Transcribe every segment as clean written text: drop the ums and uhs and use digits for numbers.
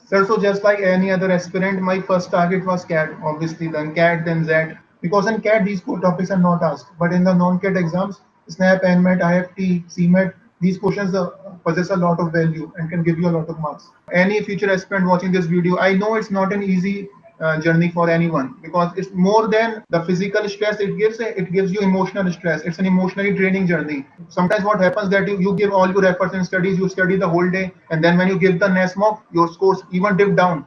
Sir, so just like any other aspirant, my first target was CAT, obviously, then CAT, then ZAT. Because in CAT, these core topics are not asked. But in the non-CAT exams, SNAP, NMAT, IFT, CMAT, these questions possess a lot of value and can give you a lot of marks. Any future aspirant watching this video, I know it's not an easy journey for anyone because it's more than the physical stress it gives you emotional stress. It's an emotionally draining journey. Sometimes what happens that you give all your efforts in studies, you study the whole day, and then when you give the next mock, your scores even dip down.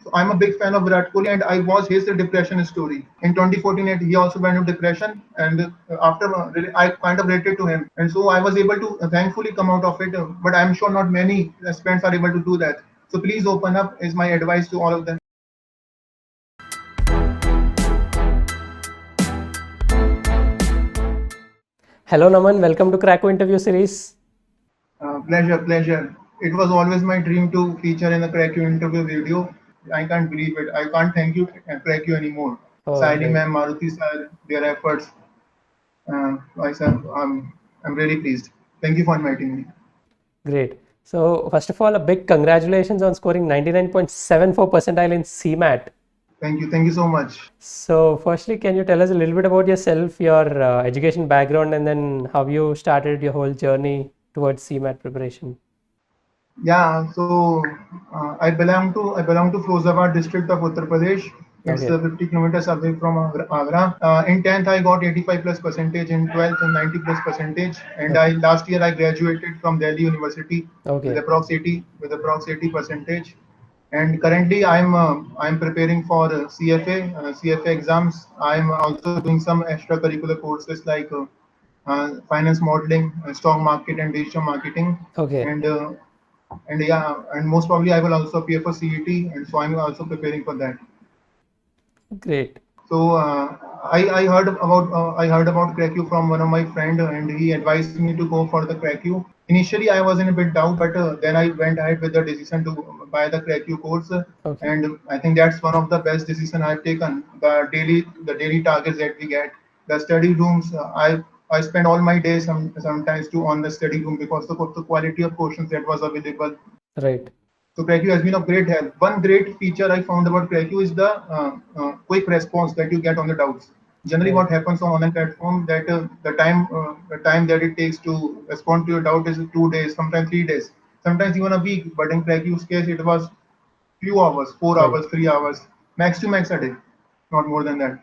So I'm a big fan of Virat Kohli, and I watched his depression story. In 2014, he also went into depression, and after I kind of related to him, and so I was able to thankfully come out of it. But I'm sure not many aspirants are able to do that. So please open up is my advice to all of them. Hello, Naman. Welcome to Cracko Interview Series. Pleasure, pleasure. It was always my dream to feature in the Crack You interview video. I can't believe it. I can't thank you, Crack You anymore. Oh, Saili great. ma'am, Maruti sir, their efforts. I said, I'm really pleased. Thank you for inviting me. Great. So, first of all, a big congratulations on scoring 99.74 percentile in CMAT. Thank you so much. So, firstly, can you tell us a little bit about yourself, your education background, and then how you started your whole journey towards CMAT preparation? Yeah, so I belong to Firozabad district of Uttar Pradesh. It's Okay. 50 kilometers away from Agra. In 10th, I got 85 plus percentage. In 12th, 90 plus percentage. And I Okay. last year I graduated from Delhi University Okay. with approx 80 percentage. And currently, I'm preparing for CFA exams. I'm also doing some extracurricular courses like finance modeling, stock market, and digital marketing. Okay. And yeah, and most probably I will also appear for CET, and so I'm also preparing for that. Great. So I heard about CrackU from one of my friend, and he advised me to go for the CrackU. Initially, I was in a bit doubt, but then I went ahead with the decision to buy the CrackU course, Okay. and I think that's one of the best decision I've taken. The daily targets that we get, the study rooms. I spend all my days sometimes to on the study room because of the quality of questions that was available. Right. So CrackU has been of great help. One great feature I found about CrackU is the quick response that you get on the doubts. Generally, Right. what happens on online platform that the time that it takes to respond to your doubt is 2 days, sometimes 3 days, sometimes even a week. But in CrackU's case, it was few hours, four Right. hours, 3 hours, max to max a day, not more than that.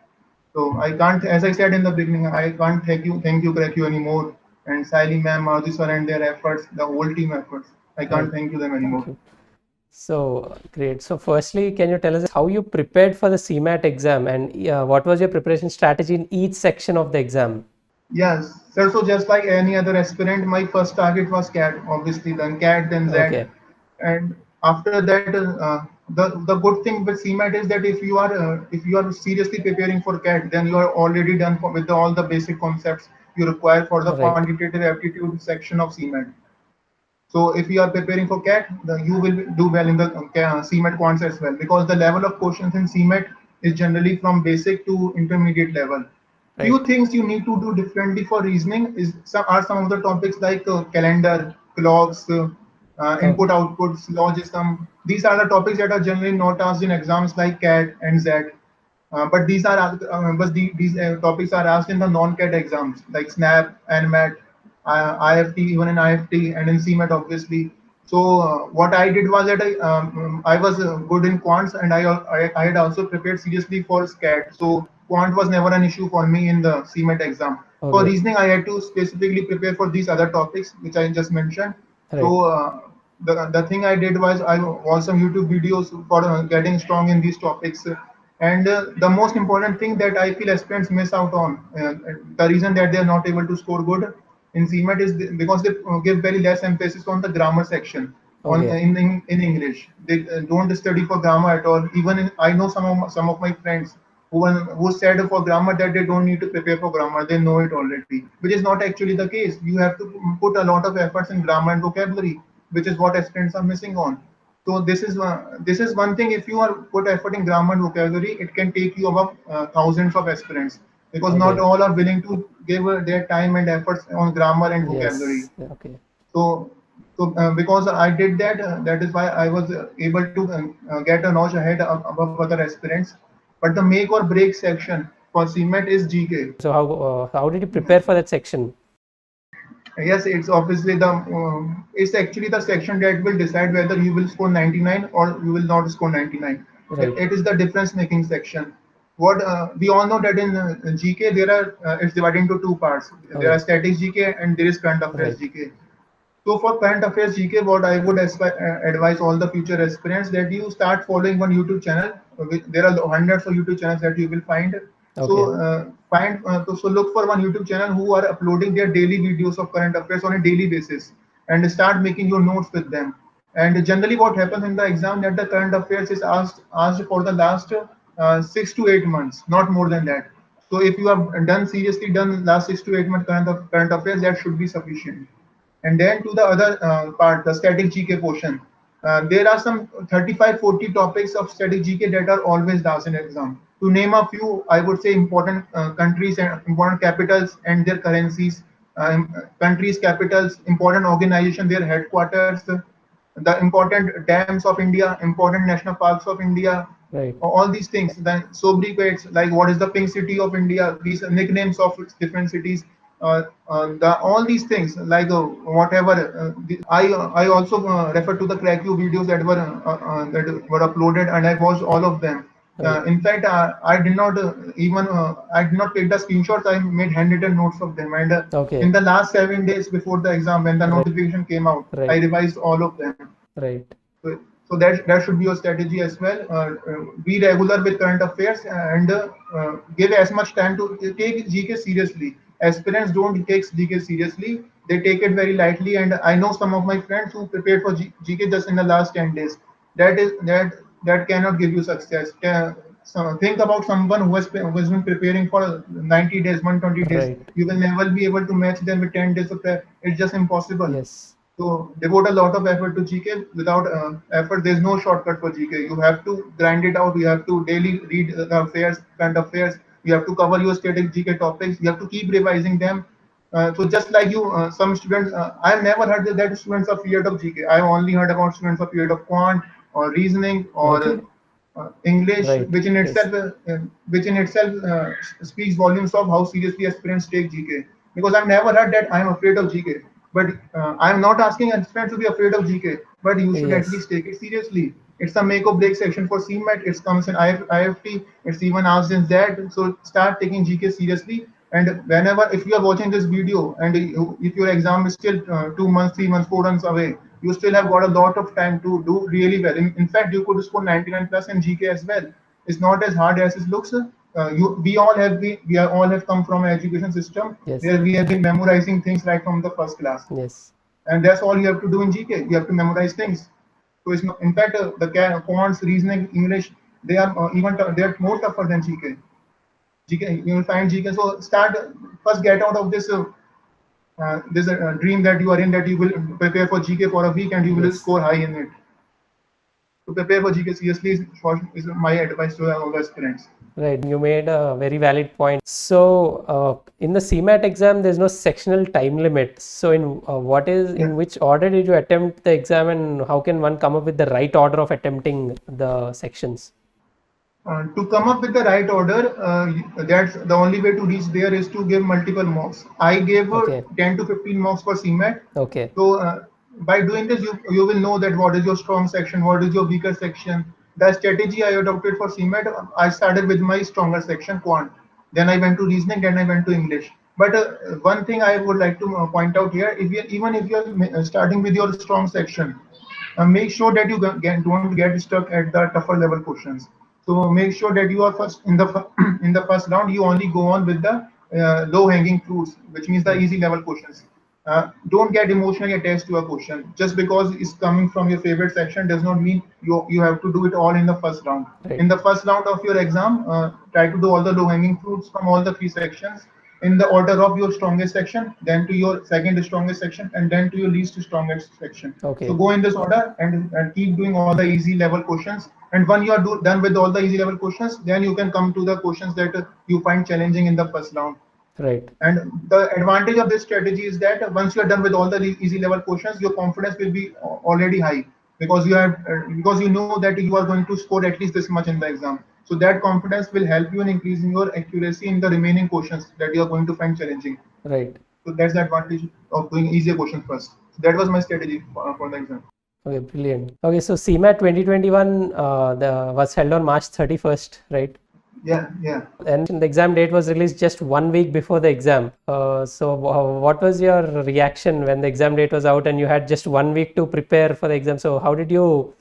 So I can't, as I said in the beginning, I can't thank you, CrackU anymore. And Sally ma'am, Madhu sir, and their efforts, the whole team efforts. I can't Right. thank you them Thank anymore. you. So, great. So, firstly, can you tell us how you prepared for the CMAT exam and what was your preparation strategy in each section of the exam? Yes, sir. So just like any other aspirant, my first target was CAT, obviously, then CAT, then ZAT, Okay. and after that, the good thing with CMAT is that if you are seriously preparing for CAT, then you are already done with all the basic concepts you require for the Right. quantitative aptitude section of CMAT. So if you are preparing for CAT, you will do well in the CMAT quants as well because the level of questions in CMAT is generally from basic to intermediate level. Few Right. things you need to do differently for reasoning are some of the topics like calendar, clocks, input Okay. outputs, logism. These are the topics that are generally not asked in exams like CAT and ZAT. But these topics are asked in the non-CAT exams like SNAP, NMAT, IFT, even in IFT and in CMAT, obviously. So what I did was that I was good in quants, and I had also prepared seriously for SCAT. So quant was never an issue for me in the CMAT exam. For Okay. reasoning, I had to specifically prepare for these other topics which I just mentioned. Right. So the thing I did was I watched some YouTube videos for getting strong in these topics. And the most important thing that I feel aspirants miss out on, the reason that they are not able to score good in CMAT is because they give very less emphasis on the grammar section Okay. in English. They don't study for grammar at all. Even I know some of my friends who said for grammar that they don't need to prepare for grammar. They know it already, which is not actually the case. You have to put a lot of efforts in grammar and vocabulary, which is what aspirants are missing on. So this is one thing. If you are put effort in grammar and vocabulary, it can take you above thousands of aspirants because not Okay. all are willing to give their time and efforts on grammar and vocabulary. Yes. Okay. So So because I did that, that is why I was able to get a notch ahead above other aspirants. But the make or break section for CMET is GK. So how did you prepare for that section? Yes, it's obviously it's actually the section that will decide whether you will score 99 or you will not score 99. Right. It is the difference making section. What we all know that in GK there are it's divided into two parts. There are Okay. static GK and there is current affairs Right. GK. So for current affairs GK, what I would advise all the future aspirants that you start following one YouTube channel. There are hundreds of YouTube channels that you will find. Okay. So look for one YouTube channel who are uploading their daily videos of current affairs on a daily basis, and start making your notes with them. And generally, what happens in the exam that the current affairs is asked for the last 6 to 8 months, not more than that. So if you have done seriously done last 6 to 8 months current affairs, that should be sufficient. And then to the other part, the static GK portion. There are some 35-40 topics of static GK that are always asked in exam. To name a few, I would say important countries and important capitals and their currencies, countries, capitals, important organization, their headquarters, the important dams of India, important national parks of India, Right. all these things. Then sobriquets like what is the pink city of India, these nicknames of different cities, all these things like whatever. I also refer to the CrackView videos that were uploaded, and I watched all of them. Right. In fact, I did not I did not take the screenshots. I made handwritten notes of them, and in Okay. the last 7 days before the exam, when the Right. notification came out, I Right. revised all of them. Right. So that should be your strategy as well. Be regular with current affairs and give as much time to take GK seriously. Aspirants don't take GK seriously; they take it very lightly. And I know some of my friends who prepared for GK just in the last 10 days. That cannot give you success. So think about someone who has been preparing for 90 days, 120 days. Right. You will never be able to match them with 10 days of prep. It's just impossible. Yes. So devote a lot of effort to GK. Without effort, there's no shortcut for GK. You have to grind it out. You have to daily read the affairs, current affairs. You have to cover your static GK topics. You have to keep revising them. So just like you, some students, I've never heard that students are feared of GK. I've only heard about students are feared of quant or reasoning or Okay. English, Right. Yes. which in itself speaks volumes of how seriously aspirants take GK. Because I've never heard that I'm afraid of GK. But I'm not asking aspirants to be afraid of GK, but you should at Yes. least take it seriously. It's a make or break section for CMAT. It comes in IFT. It's even asked in Z. So start taking GK seriously. And whenever, if you are watching this video and if your exam is still 2 months, 3 months, 4 months away, you still have got a lot of time to do really well. In fact, you could score 99 plus in GK as well. It's not as hard as it looks. We all have come from an education system Yes. where we have been memorizing things right from the first class, Yes. and that's all you have to do in GK. You have to memorize things. So it's not, in fact, quants, reasoning, English, they are they are more tougher than GK. GK, you will find GK. So start first, get out of this dream that you are in, that you will prepare for GK for a week and you will Yes. score high in it. To prepare for GK seriously is my advice to all the aspirants. Right. You made a very valid point. So, in the CMAT exam, there's no sectional time limit. So, Yeah. in which order did you attempt the exam, and how can one come up with the right order of attempting the sections? To come up with the right order, that's the only way to reach there is to give multiple mocks. I gave Okay. 10 to 15 mocks for CMAT. Okay. So by doing this, you will know that what is your strong section, what is your weaker section. The strategy I adopted for CMAT, I started with my stronger section, quant. Then I went to reasoning, then I went to English. But one thing I would like to point out here, even if you're starting with your strong section, make sure that you don't get stuck at the tougher level questions. So make sure that you are first in the in the first round. You only go on with the low hanging fruits, which means the Right. easy level questions. Don't get emotionally attached to a question. Just because it's coming from your favorite section does not mean you have to do it all in the first round. Right. In the first round of your exam, try to do all the low hanging fruits from all the three sections in the order of your strongest section, then to your second strongest section, and then to your least strongest section. So Okay. go in this order and keep doing all the easy level questions. And when you are done with all the easy level questions, then you can come to the questions that you find challenging in the first round. Right. And the advantage of this strategy is that once you are done with all the easy level questions, your confidence will be already high because you know that you are going to score at least this much in the exam. So that confidence will help you in increasing your accuracy in the remaining questions that you are going to find challenging. Right. So that's the advantage of doing easier questions first. So that was my strategy for the exam. Okay, brilliant. Okay, so CMAT 2021 was held on March 31st, right? Yeah, yeah. And the exam date was released just 1 week before the exam. So what was your reaction when the exam date was out and you had just 1 week to prepare for the exam? So how did you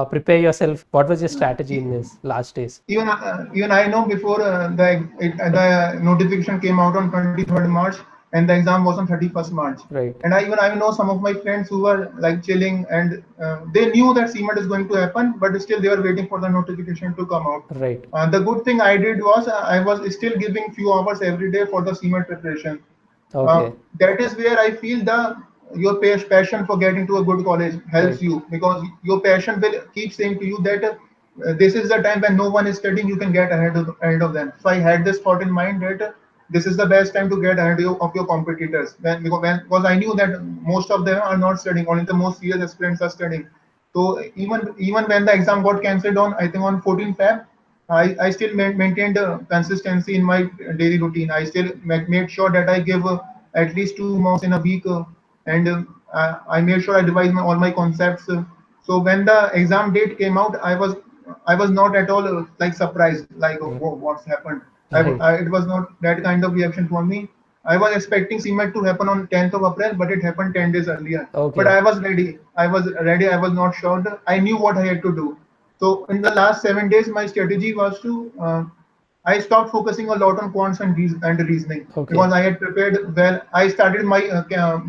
prepare yourself? What was your strategy in this last days? Even I know before the notification came out on 23rd March and the exam was on 31st March. Right. And I know some of my friends who were like chilling and they knew that CMAT is going to happen, but still they were waiting for the notification to come out. Right. The good thing I did was I was still giving few hours every day for the CMAT preparation. Okay. That is where I feel your passion for getting to a good college helps Right. you because your passion will keep saying to you that this is the time when no one is studying, you can get ahead of them. So I had this thought in mind that this is the best time to get ahead of your competitors because I knew that most of them are not studying, only the most serious aspirants are studying. So even when the exam got cancelled on, I think on 14 Feb, I still maintained consistency in my daily routine. I still made sure that I give at least 2 mocks in a week, and I made sure I revise all my concepts. So when the exam date came out, I was not at all like surprised, like oh, what's happened. Right. It was not that kind of reaction for me. I was expecting CMAT to happen on 10th of April, but it happened 10 days earlier. But Okay. I was ready. I was ready. I was not shocked. I knew what I had to do. So in the last 7 days, my strategy was to I stopped focusing a lot on quants and reasoning Okay. because I had prepared well. I started my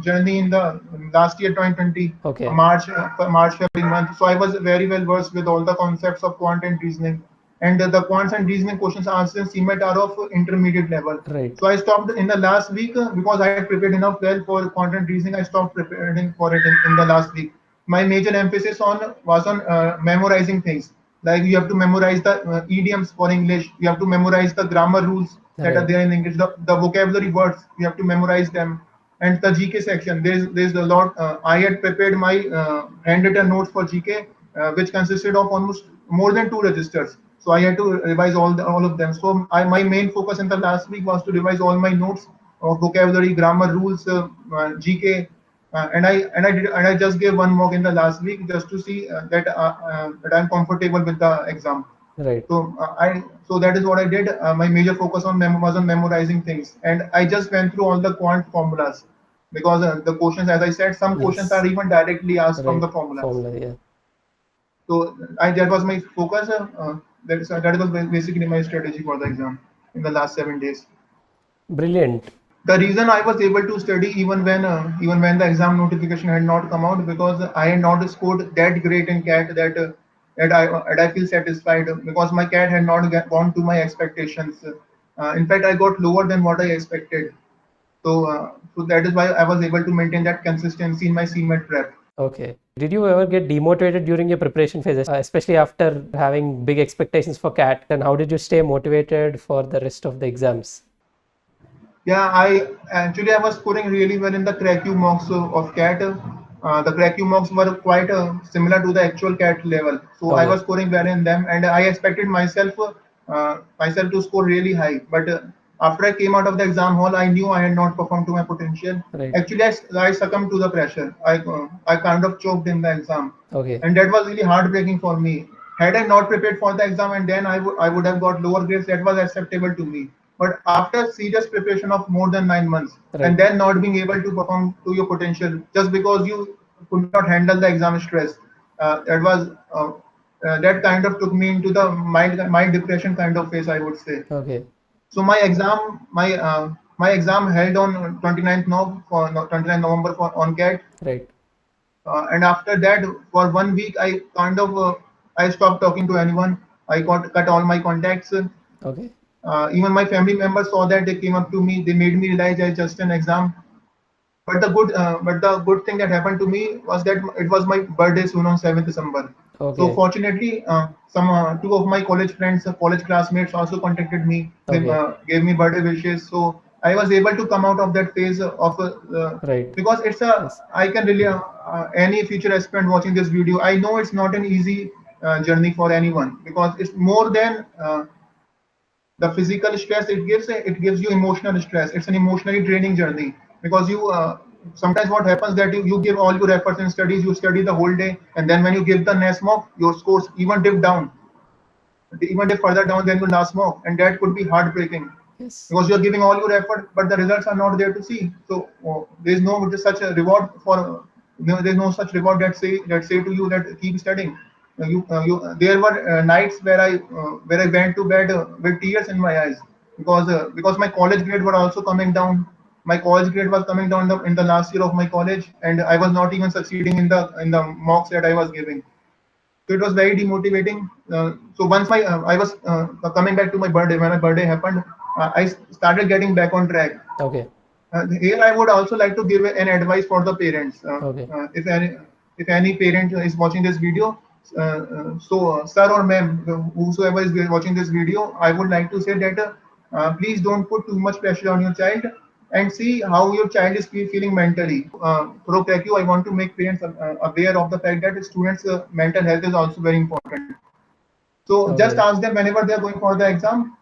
journey in the last year 2020 Okay. March February month. So I was very well versed with all the concepts of quant and reasoning. And the quants and reasoning questions answered in CMAT are of intermediate level. Right. So I stopped in the last week because I had prepared enough well for quant and reasoning. I stopped preparing for it in the last week. My major emphasis on was on memorizing things. Like you have to memorize the idioms for English. You have to memorize the grammar rules that are Right. there in English. The vocabulary words you have to memorize them. And the GK section, there's a lot. I had prepared my handwritten notes for GK, which consisted of almost more than 2 registers. So I had to revise all of them. So my main focus in the last week was to revise all my notes of vocabulary, grammar rules, GK, and I just gave one mock in the last week just to see that I'm comfortable with the exam. Right. So that is what I did. My major focus was on memorizing things, and I just went through all the quant formulas because the questions, as I said, some questions Yes. are even directly asked from Right. the formulas. Formula. Yeah. So that was my focus. That was basically my strategy for the exam in the last 7 days. Brilliant. The reason I was able to study even when the exam notification had not come out because I had not scored that great in CAT that I feel satisfied because my CAT had not gone to my expectations. In fact, I got lower than what I expected. So that is why I was able to maintain that consistency in my CMAT prep. Okay. Did you ever get demotivated during your preparation phase, especially after having big expectations for CAT? And how did you stay motivated for the rest of the exams? Yeah, I was scoring really well in the CRACU mocks of CAT. The CRACU mocks were quite similar to the actual CAT level, so I was Okay. scoring well in them, and I expected myself to score really high. But after I came out of the exam hall, I knew I had not performed to my potential. Right. Actually, I succumbed to the pressure. I kind of choked in the exam, Okay. and that was really heartbreaking for me. Had I not prepared for the exam and then I would have got lower grades, that was acceptable to me. But after serious preparation of more than 9 months and Right. then not being able to perform to your potential just because you could not handle the exam stress, that kind of took me into the mild depression kind of phase, I would say. Okay. So my exam held on 29th November on CAT, Right. and after that for 1 week I stopped talking to anyone. I got cut all my contacts. Okay. Even my family members saw that. They came up to me. They made me realize I just an exam. But the good thing that happened to me was that it was my birthday soon on 7th December. So Okay. fortunately, some two of my college friends, college classmates also contacted me. They Okay. gave me birthday wishes. So I was able to come out of that phase of Right. because it's a Yes. I can really any future aspirant watching this video. I know it's not an easy journey for anyone because it's more than the physical stress it gives you emotional stress. It's an emotionally draining journey because you sometimes what happens that you give all your efforts in studies, you study the whole day, and then when you give the next mock, your scores even dip further down than your last mock, and that could be heartbreaking Yes. because you're giving all your effort, but the results are not there to see. So there's no such a reward for there's no such reward that say to you that keep studying. There were nights where I went to bed with tears in my eyes because my college grade were also coming down. My college grade was coming down in the last year of my college, and I was not even succeeding in the mocks that I was giving. So it was very demotivating. So once I was coming back to my birthday when my birthday happened, I started getting back on track. Okay. Here I would also like to give an advice for the parents. Okay. If any parent is watching this video, sir or ma'am, whosoever is watching this video, I would like to say that please don't put too much pressure on your child and see how your child is feeling mentally. Pro I want to make parents aware of the fact that students' mental health is also very important. So just Okay. ask them whenever they are going for the exam.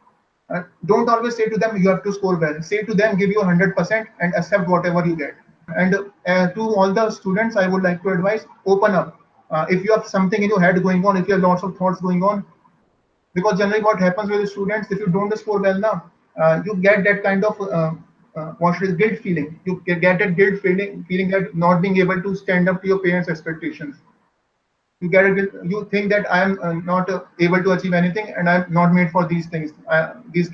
Don't always say to them you have to score well. Say to them give you 100% and accept whatever you get. And to all the students, I would like to advise open up. If you have something in your head going on, if you have lots of thoughts going on, because generally what happens with the students, if you don't score well now, you get that kind of what is guilt feeling. You get that guilt feeling that not being able to stand up to your parents' expectations. You think that I am not able to achieve anything and I'm not made for these things. These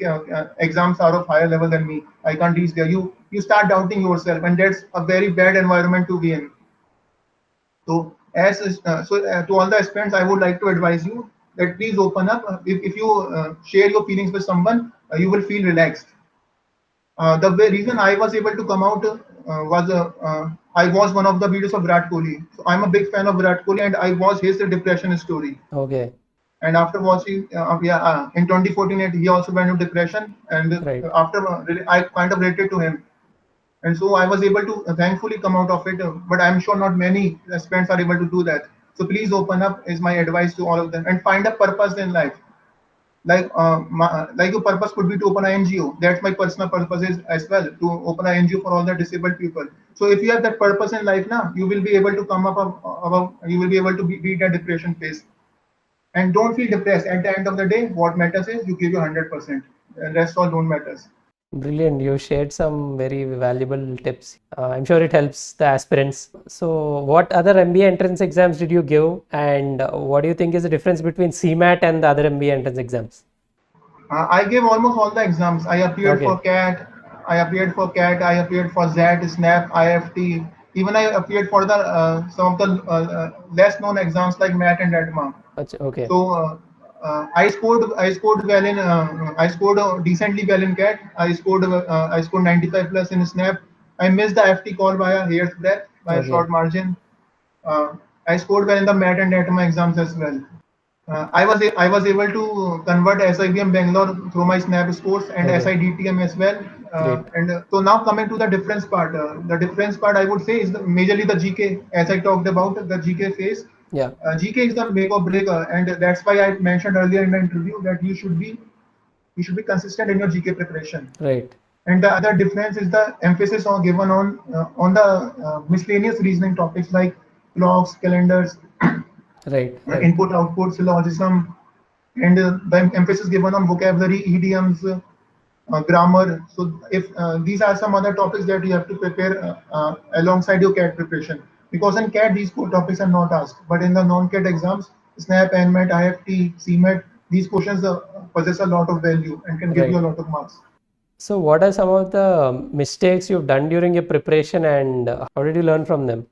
exams are of higher level than me, I can't reach there. You start doubting yourself, and that's a very bad environment to be in. To all the aspirants, I would like to advise you that please open up. If you share your feelings with someone, you will feel relaxed. Reason I was able to come out was I watched one of the videos of Virat Kohli. So I'm a big fan of Virat Kohli, and I watched his depression story. Okay. And after watching, in 2014, he also went into depression, and Right. after I kind of related to him, and so I was able to thankfully come out of it. But I'm sure not many aspirants are able to do that. So please open up is my advice to all of them, and find a purpose in life. Like your purpose could be to open an NGO. That's my personal purpose is as well, to open an NGO for all the disabled people. So if you have that purpose in life now, you will be able to come up above, you will be able to beat that depression phase. And don't feel depressed. At the end of the day, what matters is you give your 100%. And rest all don't matters. Brilliant. You shared some very valuable tips. I'm sure it helps the aspirants. So, what other MBA entrance exams did you give, and what do you think is the difference between CMAT and the other MBA entrance exams? I gave almost all the exams. I appeared for Okay. CAT, I appeared for CAT, I appeared for ZAT, SNAP, IFT. Even I appeared for the some of the less known exams like MAT and ADMA. Okay. So I scored decently well in CAT. I scored 95 plus in SNAP. I missed the FT call by a hair's breadth, by a Okay. short margin. Uh, I scored well in the MAT and ATMA exams as well. I was able to convert SIBM Bangalore through my Snap scores and Okay. SIDTM as well. Great. And so now coming to the difference part. The difference part I would say is majorly the GK, as I talked about the GK phase. Yeah. GK is the make or break, and that's why I mentioned earlier in the interview that you should be consistent in your GK preparation. Right. And the other difference is the emphasis on given on the miscellaneous reasoning topics like clocks, calendars, Right. Right. input output syllogism, and the emphasis given on vocabulary, idioms, grammar. So if these are some other topics that you have to prepare alongside your CAT preparation, because in CAT these core topics are not asked, but in the non-CAT exams, SNAP, NMAT, IFT, CMAT, these questions possess a lot of value and can give you a Right. lot of marks. So, what are some of the mistakes you've done during your preparation, and how did you learn from them?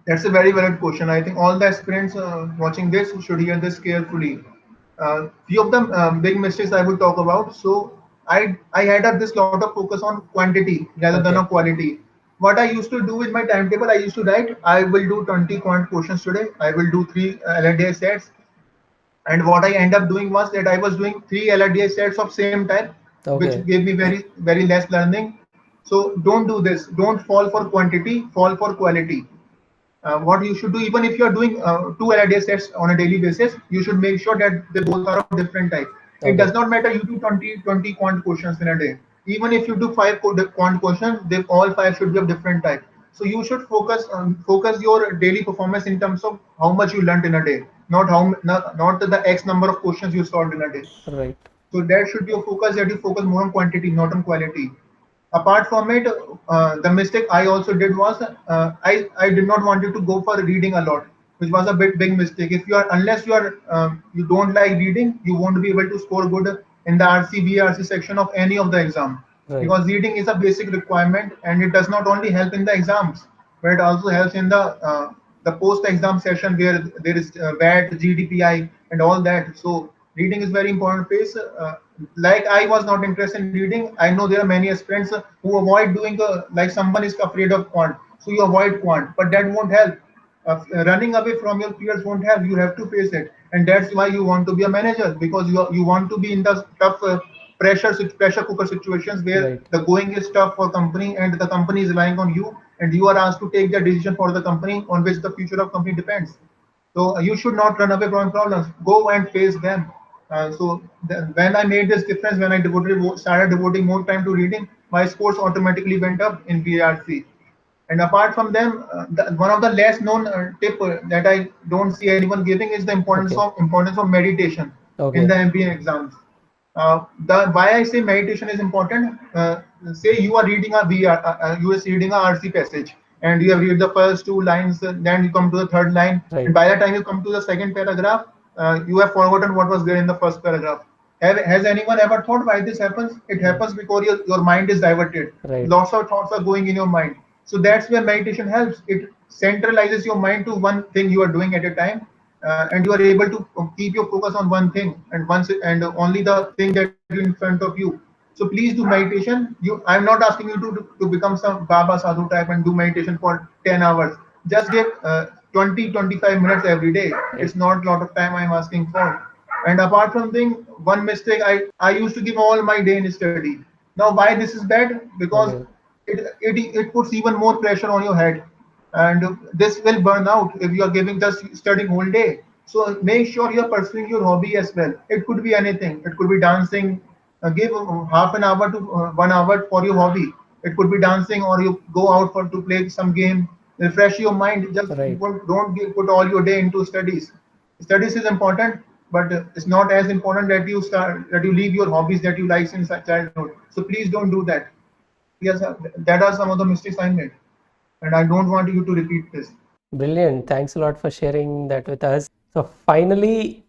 That's a very valid question. I think all the aspirants watching this should hear this carefully. Few of the big mistakes I will talk about. So I had this lot of focus on quantity rather than on Okay. quality. What I used to do with my timetable, I used to write, I will do 20 quant questions today. I will do three LRDI sets. And what I end up doing was that I was doing three LRDI sets of same type, which Okay. gave me very very less learning. So don't do this. Don't fall for quantity, fall for quality. What you should do, even if you are doing two LID sets on a daily basis, you should make sure that they both are of different type. It does Okay. not matter you do 20 quant questions in a day. Even if you do five quant questions, they all five should be of different type. So you should focus your daily performance in terms of how much you learned in a day, not the X number of questions you solved in a day. Right. So that should be your focus, that you focus more on quantity, not on quality. Apart from it, the mistake I also did was I did not want you to go for reading a lot, which was a big mistake. If you are unless you are you don't like reading, you won't be able to score good in the RC section of any of the exam, Right. because reading is a basic requirement and it does not only help in the exams, but it also helps in the post exam session where there is VAT, GDPI, and all that. So reading is very important phase. Like I was not interested in reading. I know there are many aspirants who avoid doing like someone is afraid of quant, so you avoid quant, but that won't help. Running away from your peers won't help. You have to face it, and that's why you want to be a manager, because you want to be in the tough pressure cooker situations where Right. the going is tough for company and the company is relying on you, and you are asked to take the decision for the company on which the future of company depends. So you should not run away from problems. Go and face them. When I made this difference, when I started devoting more time to reading, my scores automatically went up in BRC. And apart from them, one of the less known tip that I don't see anyone giving is the Okay. importance of meditation in Okay. the MBA exams. The why I say meditation is important. Say you are reading a you are reading a RC passage, and you have read the first two lines, then you come to the third line, and Right. by the time you come to the second paragraph, you have forgotten what was there in the first paragraph. Has anyone ever thought why this happens? It Right. happens because your mind is diverted. Right. Lots of thoughts are going in your mind. So that's where meditation helps. It centralizes your mind to one thing you are doing at a time, and you are able to keep your focus on one thing and only the thing that you in front of you. So please do meditation. I'm not asking you to become some Baba Sadhu type and do meditation for 10 hours. Just give 20 25 minutes every day. Right. It's not a lot of time I'm asking for. And apart from thing, one mistake, I used to give all my day in study. Now why this is bad? Because Okay. it puts even more pressure on your head, and this will burn out if you are giving just studying whole day. So make sure you are pursuing your hobby as well. It could be anything. It could be dancing. Give half an hour to 1 hour for your hobby. It could be dancing, or you go out for to play some game, refresh your mind. Just Right. put all your day into studies. Studies is important, but it's not as important that you leave your hobbies that you like since childhood. So please don't do that. Yes, that are some of the mistakes I made, and I don't want you to repeat this. Brilliant. Thanks a lot for sharing that with us. So finally,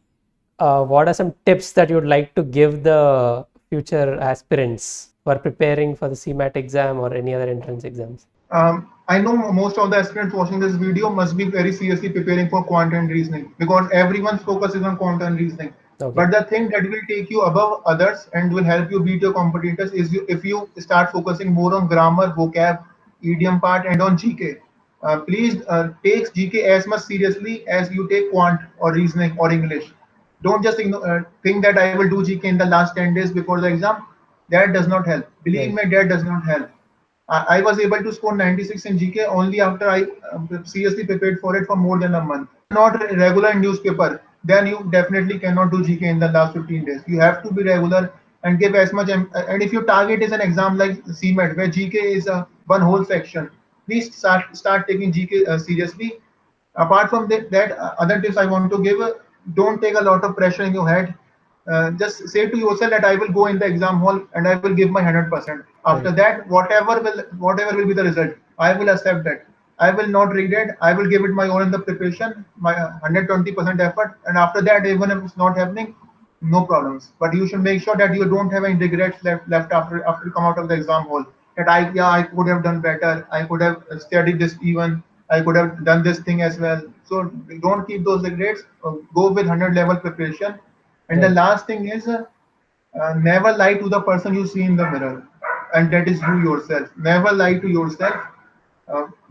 what are some tips that you would like to give the future aspirants who are preparing for the CMAT exam or any other entrance exams? I know most of the aspirants watching this video must be very seriously preparing for quant and reasoning, because everyone's focus is on quant and reasoning. Okay. But the thing that will take you above others and will help you beat your competitors is if you start focusing more on grammar, vocab, idiom part, and on GK. Please take GK as much seriously as you take quant or reasoning or English. Don't just think that I will do GK in the last 10 days before the exam. That does not help. Believe Right. me, that does not help. I was able to score 96 in GK only after I seriously prepared for it for more than a month. Not regular in newspaper, then you definitely cannot do GK in the last 15 days. You have to be regular and give as much. And if your target is an exam like CMET, where GK is one whole section, please start taking GK seriously. Apart from that, other tips I want to give: don't take a lot of pressure in your head. Just say to yourself that I will go in the exam hall and I will give my 100%. After Right. that, whatever will be the result, I will accept that. I will not regret. I will give it my all in the preparation, my 120% effort, and after that, even if it's not happening, no problems. But you should make sure that you don't have any regrets left after you come out of the exam hall. That I could have done better. I could have studied this even. I could have done this thing as well. So don't keep those regrets. Go with 100 level preparation. And the Right. last thing is, never lie to the person you see in the mirror, and that is you yourself. Never lie to yourself.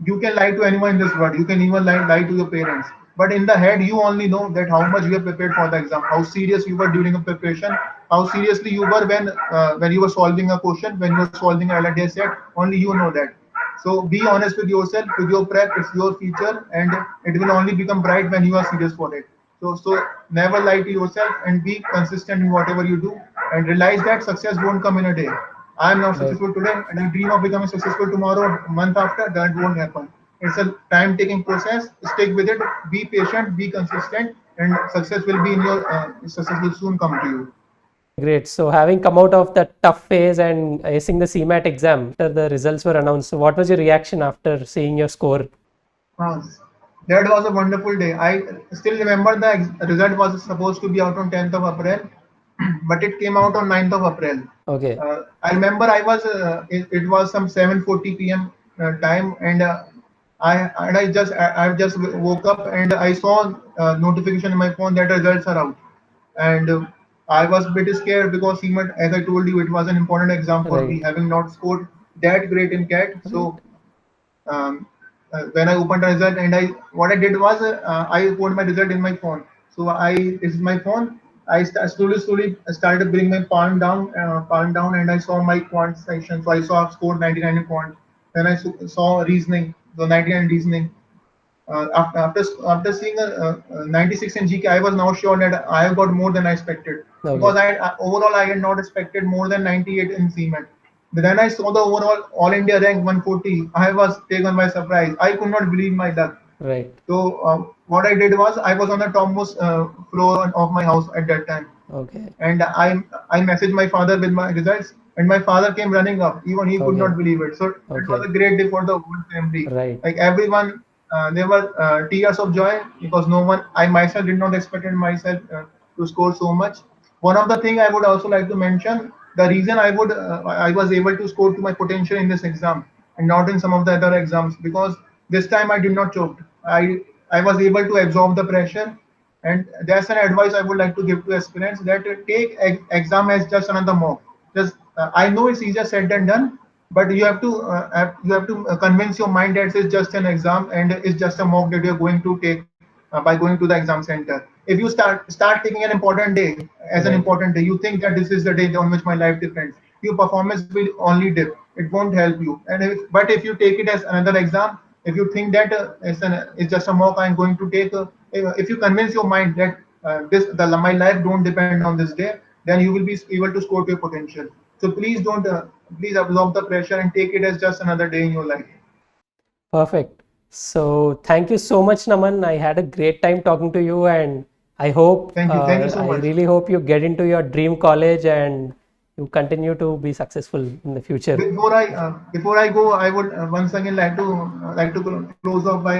You can lie to anyone in this world. You can even lie to your parents. but in the head you only know that how much you have prepared for the exam, how serious you were during the preparation, how seriously you were when you were solving a question, when you were solving a LID set. Only you know that. So be honest with yourself, with your prep. It's your future, and it will only become bright when you are serious for it. So never lie to yourself and be consistent in whatever you do, and realize that success won't come in a day. I am not Right. successful today and I dream of becoming successful tomorrow, month after. That won't happen. It's a time-taking process. Stick with it. Be patient. Be consistent, and success will be in your success will soon come to you. Great. So having come out of the tough phase and acing the CMAT exam, after the results were announced, so what was your reaction after seeing your score? Uh, that was a wonderful day. I still remember the result was supposed to be out on 10th of April, but it came out on 9th of April. Okay. I remember it was some 7:40 p.m. Time, and I just woke up and I saw notification in my phone that results are out, and I was a bit scared because even as I told you, it was an important exam for me, Right. having not scored that great in CAT. Right. So when I opened the result, and I what I did was I put my result in my phone. So this is my phone. Slowly started bringing my palm down, and I saw my quant section. So I saw I've scored 99 in quant. Then I saw reasoning, the 99 reasoning. After seeing a 96 in GK, I was now sure that I have got more than I expected, because Okay. overall I had not expected more than 98 in CMAT. But then I saw the overall All India rank 140. I was taken by surprise. I could not believe my luck. Right. So what I did was I was on the topmost floor of my house at that time, Okay. and I messaged my father with my results, and my father came running up. Even he could Okay. not believe it. So it was Okay. a great day for the whole family. Right. Like everyone, there were tears of joy, because no one, I myself did not expect myself to score so much. One of the thing I would also like to mention, the reason I was able to score to my potential in this exam and not in some of the other exams, because this time I did not choke. I was able to absorb the pressure, and that's an advice I would like to give to aspirants, that take exam as just another mock. Just I know it's easier said than done, but you have to convince your mind that it's just an exam and it's just a mock that you're going to take by going to the exam center. If you start taking an important day as an Right. important day, you think that this is the day on which my life depends. Your performance will only dip. It won't help you. But if you take it as another exam, if you think that it's just a mock I'm going to take, if you convince your mind that my life don't depend on this day, then you will be able to score to your potential. So please absorb the pressure and take it as just another day in your life. Perfect. So thank you so much, Naman. I had a great time talking to you, and Thank you so I much. really hope you get into your dream college and you continue to be successful in the future. Before I go, I would once again like to close off by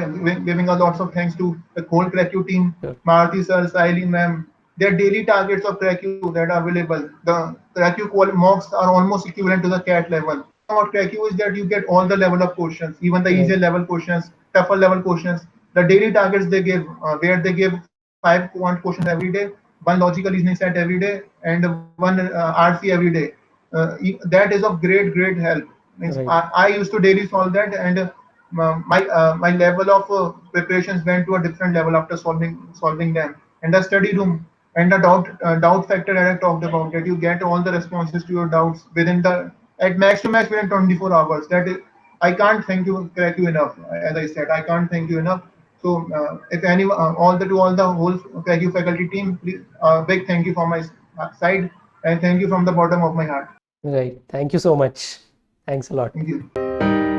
giving a lots of thanks to the whole CRACU team, Sure. Maruti sir, Saili ma'am. Their daily targets of CRACU that are available. The CRACU mocks are almost equivalent to the CAT level. What CRACU is that you get all the level of questions, even the easier Right. level questions, tougher level questions. The daily targets they give, where they give 5 quant questions every day, one logical reasoning set every day, and one RC every day. That is of great help. Means Right. I used to daily solve that, and my level of preparations went to a different level after solving them. And the study room and the doubt factor that I talked about, that you get all the responses to your doubts within the at max to max within 24 hours. That is, I can't thank you correct you enough. As I said, I can't thank you enough. So if any all the whole CRACU faculty team, please, big thank you from my side, and thank you from the bottom of my heart. Right. Thank you so much. Thanks a lot. Thank you.